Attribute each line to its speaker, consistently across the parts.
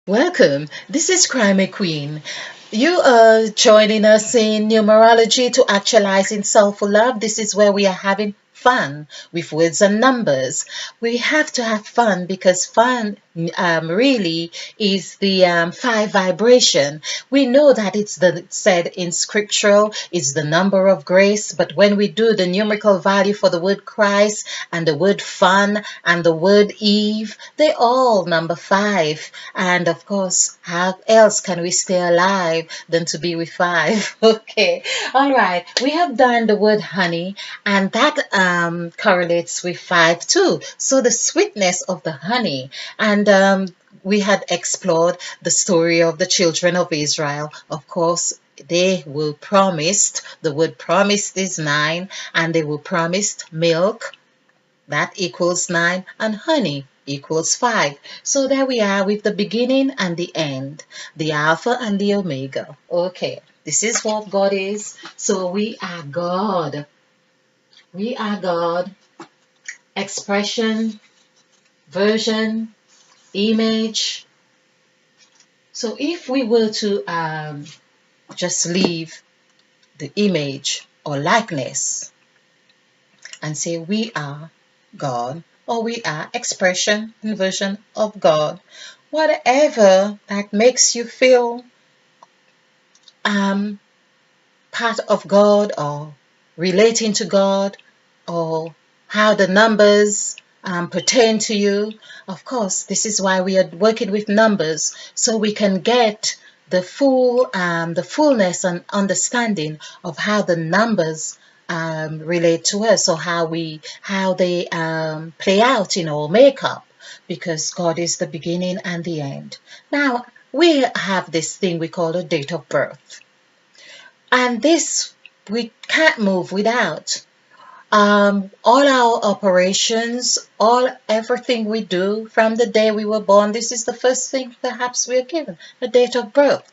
Speaker 1: Welcome. This is Crime Queen. You are joining us in numerology to actualize in soulful love. This is where we are having fun with words and numbers. We have to have fun because fun really is the five vibration. We know that it's the said in scriptural, it's the number of grace, but when we do the numerical value for the word Christ and the word fun and the word Eve, they all number five. And of course, how else can we stay alive than to be with five? Okay, all right. We have done the word honey, and that correlates with five too. So the sweetness of the honey, and we had explored the story of the children of Israel. Of course, they were promised, the word promised is nine, and they were promised milk, that equals 9, and honey equals 5. So there we are with the beginning and the end, the Alpha and the Omega. Okay, this is what God is. So we are God. We are God. Expression, version, image. So if we were to just leave the image or likeness and say we are God, or we are expression and version of God, whatever that makes you feel um, part of God or relating to God, or how the numbers pertain to you. Of course, this is why we are working with numbers, so we can get the fullness and understanding of how the numbers relate to us, or how they play out in our makeup, because God is the beginning and the end. Now we have this thing we call a date of birth, and this we can't move without. All our operations, everything we do from the day we were born, this is the first thing perhaps we are given, a date of birth.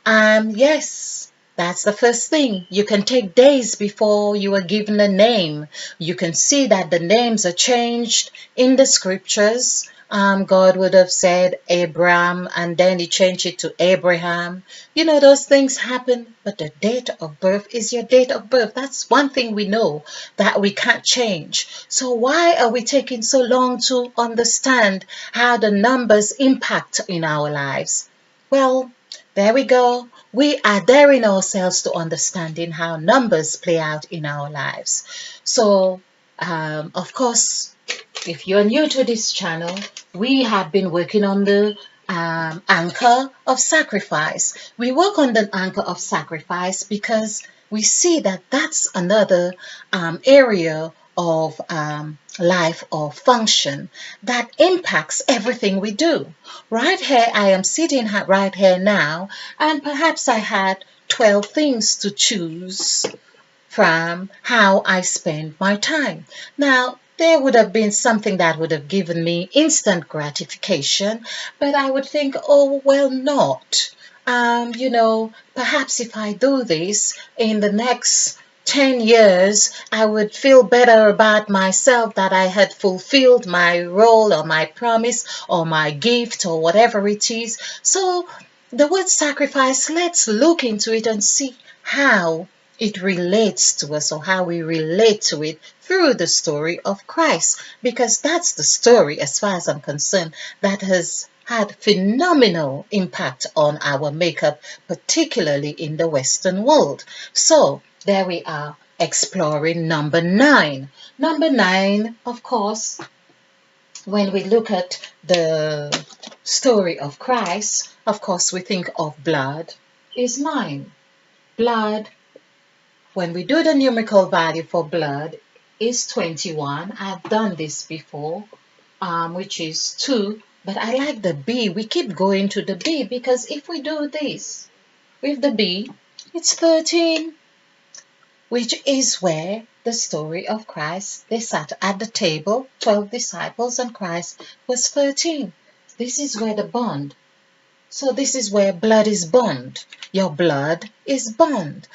Speaker 1: Yes, that's the first thing. You can take days before you are given a name. You can see that the names are changed in the scriptures. God would have said Abraham, and then he changed it to Abraham. You know, those things happen, but the date of birth is your date of birth. That's one thing we know that we can't change. So why are we taking so long to understand how the numbers impact in our lives? Well, there we go. We are daring ourselves to understanding how numbers play out in our lives. So, of course, if you're new to this channel, we have been working on the anchor of sacrifice. We work on the anchor of sacrifice because we see that that's another area of life or function that impacts everything we do. Right here, I am sitting right here now, and perhaps I had 12 things to choose from how I spend my time. Now, there would have been something that would have given me instant gratification, but I would think, oh, well, not. Perhaps if I do this in the next 10 years, I would feel better about myself that I had fulfilled my role or my promise or my gift or whatever it is. So, the word sacrifice, let's look into it and see how it relates to us, or how we relate to it through the story of Christ, because that's the story, as far as I'm concerned, that has had phenomenal impact on our makeup, particularly in the Western world. So there we are, exploring number 9. Number 9, of course, when we look at the story of Christ, of course we think of blood is 9. Blood, when we do the numerical value for blood, is 21. I've done this before, which is 2. But I like the B. We keep going to the B, because if we do this with the B, it's 13, which is where the story of Christ, they sat at the table, 12 disciples, and Christ was 13. This is where the bond. So this is where blood is bond. Your blood is bond.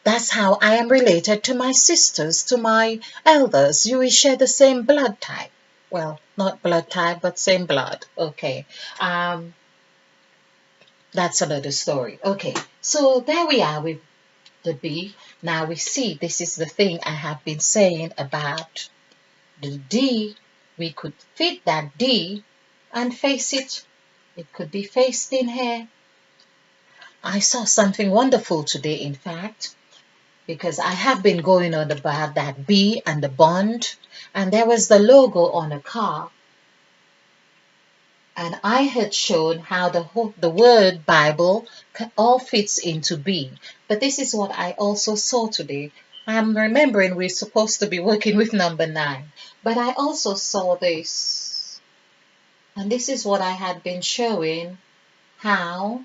Speaker 1: That's how I am related to my sisters, to my elders. You will share the same blood type. Well, not blood type, but same blood. Okay. That's another story. Okay, so there we are with the B. Now we see this is the thing I have been saying about the D. We could fit that D and face it. It could be faced in here. I saw something wonderful today, in fact, because I have been going on about that B and the bond, and there was the logo on a car, and I had shown how the word Bible all fits into B. But this is what I also saw today. I'm remembering we're supposed to be working with number 9, but I also saw this, and this is what I had been showing how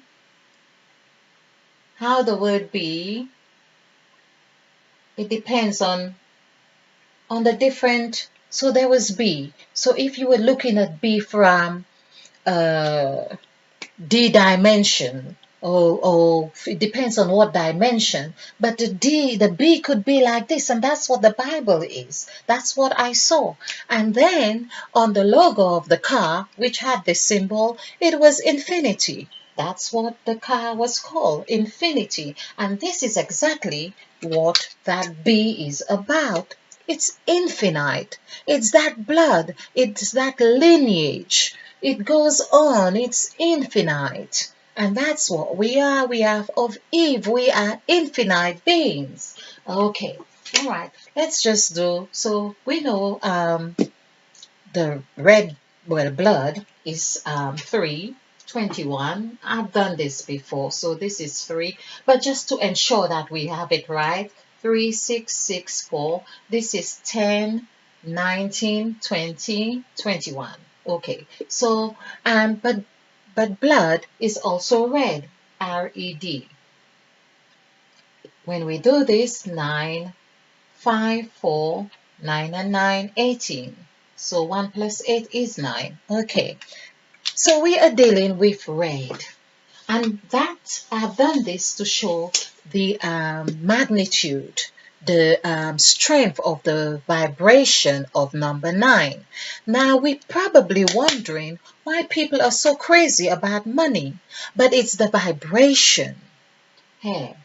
Speaker 1: the word be, it depends on the different. So there was B. So if you were looking at B from uh, D dimension, or it depends on what dimension, but the B could be like this, and that's what the Bible is. That's what I saw. And then on the logo of the car, which had this symbol, it was infinity. That's what the car was called, infinity. And this is exactly what that B is about. It's infinite. It's that blood. It's that lineage. It goes on. It's infinite. And that's what we are. We are of Eve. We are infinite beings. Okay. All right. Let's just do. So we know the red, well, blood is 321. I've done this before, so this is 3. But just to ensure that we have it right, 3, 6, 6, 4. This is 10, 19, 20, 21. Okay, so but blood is also red, red. When we do this, 9, 5, 4, 9 and 9, 18. So 1 plus 8 is 9. Okay, so we are dealing with red. And that I've done this to show the magnitude, the strength of the vibration of number 9. Now we're probably wondering why people are so crazy about money, but it's the vibration. Hey.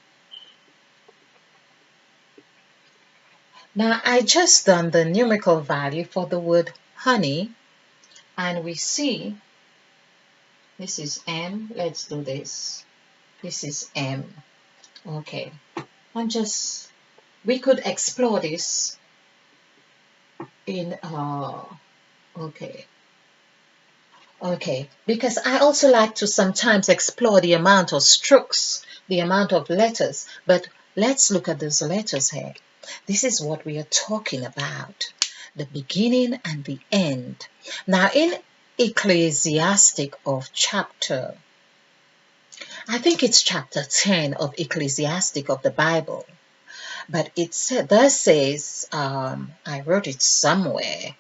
Speaker 1: Now I just done the numerical value for the word honey, and we see this is M. Let's do this. This is M. Okay. And just, we could explore this in, okay. Okay. Because I also like to sometimes explore the amount of strokes, the amount of letters. But let's look at those letters here. This is what we are talking about. The beginning and the end. Now in Ecclesiastic of chapter, I think it's chapter 10 of Ecclesiastic of the Bible. But it does says, I wrote it somewhere.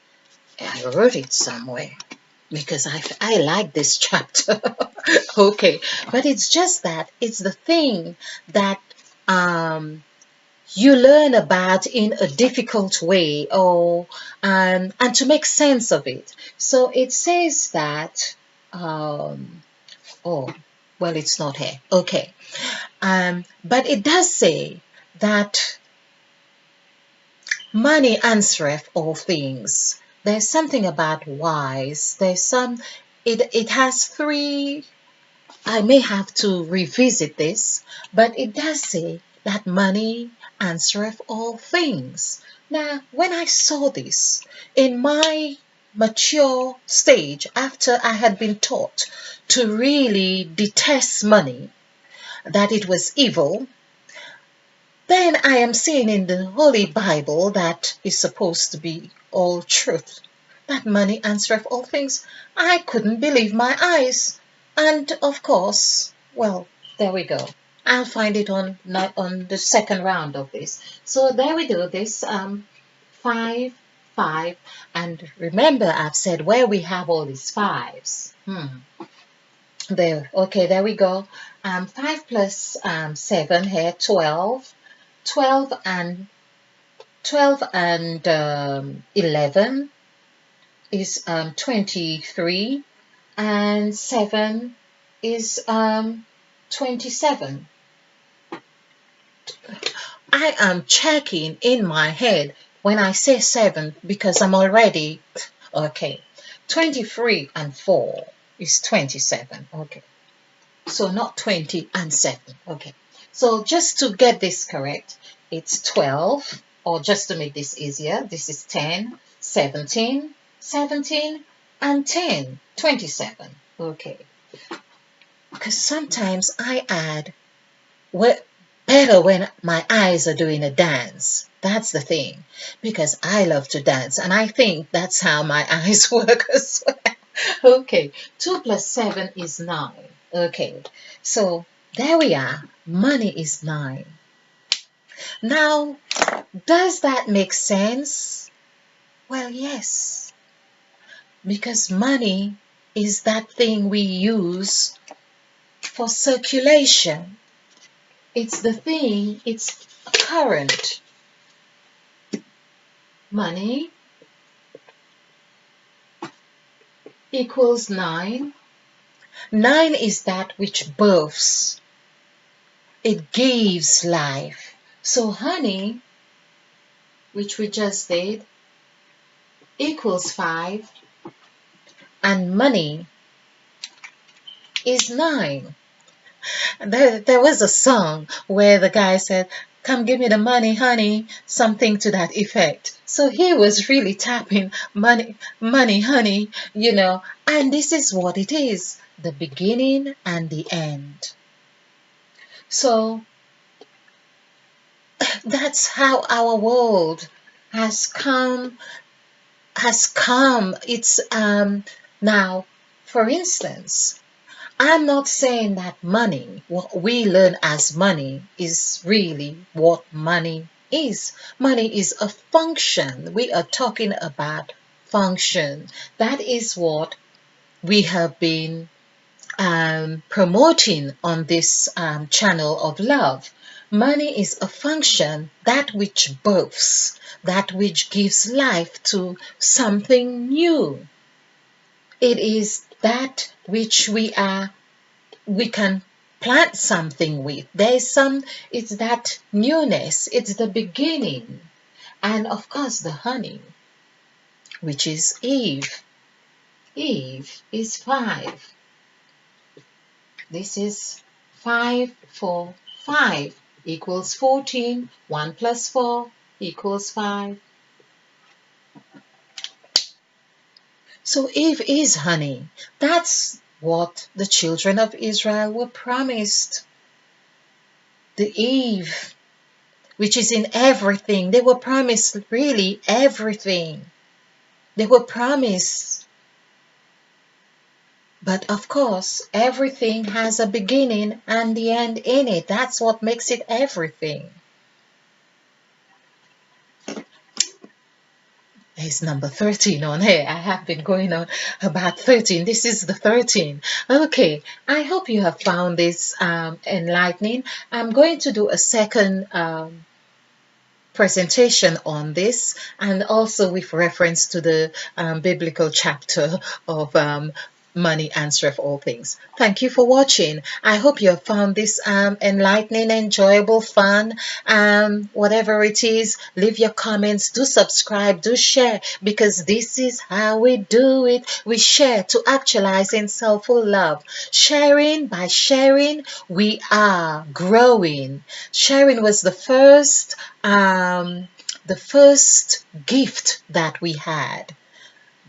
Speaker 1: Because I like this chapter. Okay, but it's just that it's the thing that you learn about in a difficult way, or and to make sense of it. So it says that, oh, well, it's not here. Okay, but it does say that money answereth all things. There's something about wise. It has 3. I may have to revisit this, but it does say that money answereth all things. Now, when I saw this in my mature stage, after I had been taught to really detest money, that it was evil, then I am seeing in the Holy Bible that is supposed to be all truth, that money answereth all things. I couldn't believe my eyes. And of course, well, there we go. I'll find it on the second round of this. So there we do this 5, 5. And remember, I've said where we have all these 5s. There, okay, there we go. 5 plus 7 here, 12. 12 and 11 is 23, and 7 is 27. I am checking in my head when I say 7 because I'm already okay. 23 and 4 is 27. Okay. So not 20 and 7. Okay. So just to get this correct, it's 12, or just to make this easier, this is 10, 17, 17, and 10, 27. Okay. Because sometimes I add better when my eyes are doing a dance. That's the thing. Because I love to dance, and I think that's how my eyes work as well. Okay. 2 plus 7 is 9. Okay. So there we are. Money is 9. Now, does that make sense? Well, yes. Because money is that thing we use for circulation. It's the thing, it's current. Money equals 9. 9 is that which births. It gives life. So honey, which we just did, equals 5. And money is 9. There was a song where the guy said, "Come give me the money, honey," something to that effect. So he was really tapping money, money, honey, and this is what it is, the beginning and the end. So that's how our world has come. It's now, for instance, I'm not saying that money, what we learn as money, is really what money is. Money is a function. We are talking about function. That is what we have been promoting on this channel of love. Money is a function, that which births, that which gives life to something new. It is that which we can plant something with. It's that newness, it's the beginning. And of course, the honey, which is Eve. Eve is 5. This is 5 for 5 equals 14. 1 plus 4 equals 5. So Eve is honey. That's what the children of Israel were promised. The Eve, which is in everything. They were promised really everything. They were promised. But of course, everything has a beginning and the end in it. That's what makes it everything. There's number 13 on here. I have been going on about 13. This is the 13. Okay, I hope you have found this enlightening. I'm going to do a second presentation on this, and also with reference to the biblical chapter of Money Answereth All Things. Thank you for watching. I hope you have found this enlightening, enjoyable, fun. Whatever it is, leave your comments, do subscribe, do share, because this is how we do it. We share to actualize in soulful love. Sharing, by sharing, we are growing. Sharing was the first gift that we had.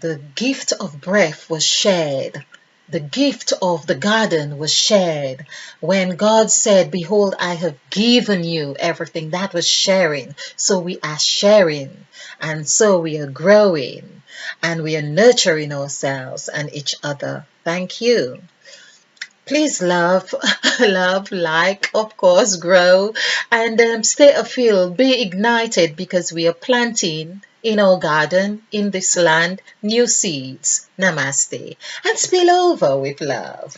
Speaker 1: The gift of breath was shared. The gift of the garden was shared. When God said, "Behold, I have given you everything," that was sharing. So we are sharing. And so we are growing. And we are nurturing ourselves and each other. Thank you. Please love, love, like, of course, grow, and stay afield, be ignited, because we are planting in our garden, in this land, new seeds. Namaste. And spill over with love.